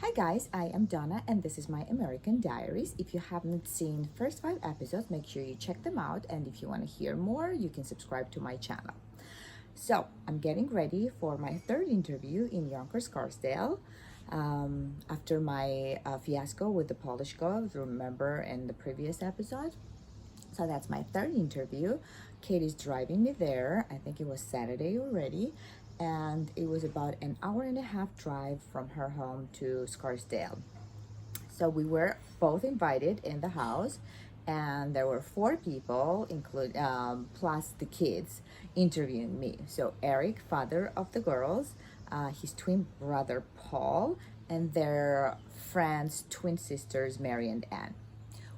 Hi guys, I am Donna and this is my American Diaries. If you haven't seen first 5 episodes, make sure you check them out, and if you want to hear more, you can subscribe to my channel. So, I'm getting ready for my third interview in Yonkers, Scarsdale. After my fiasco with the Polish girl, if you remember in the previous episode. So that's my third interview. Katie's driving me there. I think it was Saturday already. And it was about an hour and a half drive from her home to Scarsdale. So we were both invited in the house, and there were 4 people, plus the kids, interviewing me. So Eric, father of the girls, his twin brother Paul, and their friends, twin sisters Mary and Anne.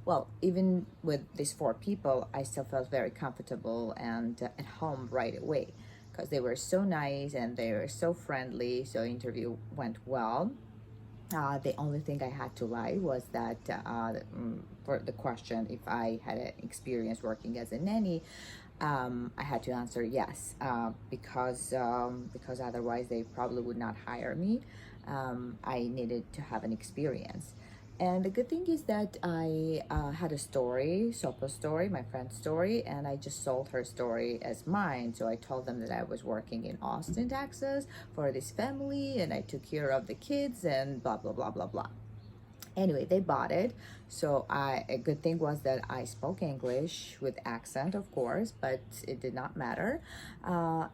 Well, even with these 4 people, I still felt very comfortable and at home right away because they were so nice and they were so friendly. So interview went well. The only thing I had to lie was that for the question if I had an experience working as a nanny, I had to answer yes, because otherwise they probably would not hire me. I needed to have an experience. And the good thing is that I had a story, Sopa's story, my friend's story, and I just sold her story as mine. So I told them that I was working in Austin, Texas for this family, and I took care of the kids and blah, blah, blah, blah, blah. Anyway, they bought it. So a good thing was that I spoke English with accent, of course, but it did not matter. Yeah,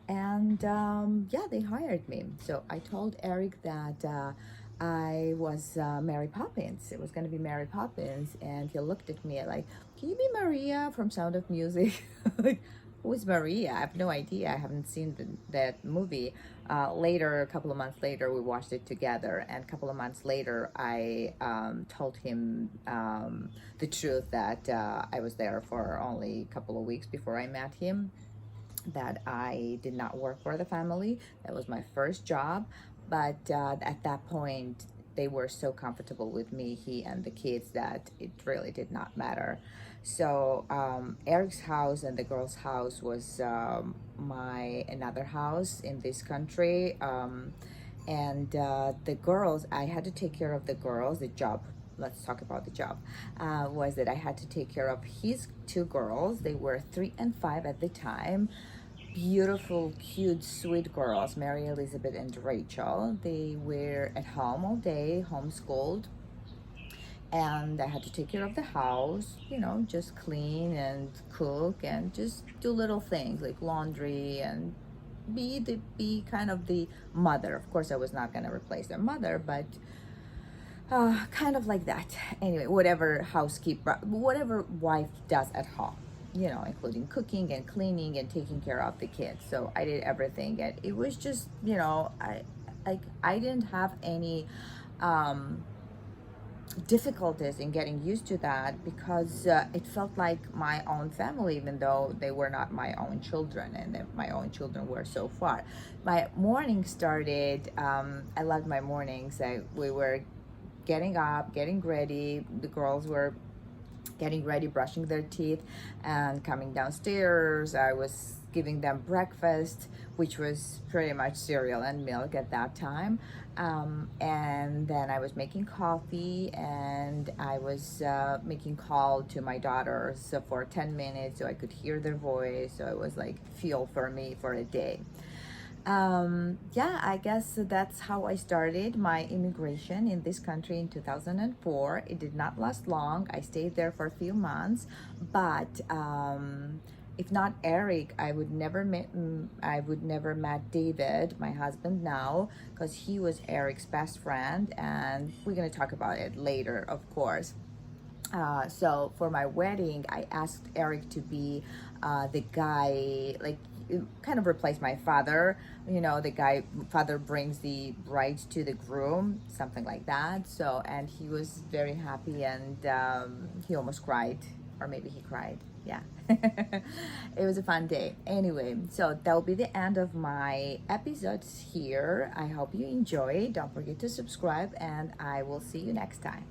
they hired me. So I told Eric that I was Mary Poppins. It was going to be Mary Poppins. And he looked at me like, can you be Maria from Sound of Music? Like, who is Maria? I have no idea. I haven't seen that movie. Later, a couple of months later, we watched it together. And a couple of months later, I told him the truth that I was there for only a couple of weeks before I met him, that I did not work for the family. That was my first job. But at that point, they were so comfortable with me, he and the kids, that it really did not matter. So Eric's house and the girls' house was my another house in this country. The girls, I had to take care of the girls. The job, let's talk about the job, was that I had to take care of his 2 girls. They were 3 and 5 at the time. Beautiful, cute, sweet girls, Mary Elizabeth and Rachel. They were at home all day, homeschooled, and I had to take care of the house, just clean and cook and just do little things like laundry and be kind of the mother. Of course, I was not going to replace their mother, but kind of like that. Anyway, whatever whatever wife does at home, including cooking and cleaning and taking care of the kids. So I did everything, and it was just, I didn't have any difficulties in getting used to that, because it felt like my own family, even though they were not my own children, and my own children were so far. My morning started, I loved my mornings. We were getting up, getting ready. The girls were getting ready, brushing their teeth, and coming downstairs. I was giving them breakfast, which was pretty much cereal and milk at that time. And then I was making coffee, and I was making call to my daughters for 10 minutes so I could hear their voice. So it was like fuel for me for a day. Yeah, I guess that's how I started my immigration in this country in 2004. It did not last long. I stayed there for a few months, but if not Eric, I would never met David, my husband now, because he was Eric's best friend, and we're gonna talk about it later, of course. So for my wedding, I asked Eric to be the guy, like, kind of replace my father. Father brings the bride to the groom, something like that. So, and he was very happy, and he almost cried, or maybe he cried. Yeah. It was a fun day. Anyway, so that will be the end of my episodes here. I hope you enjoy. Don't forget to subscribe, and I will see you next time.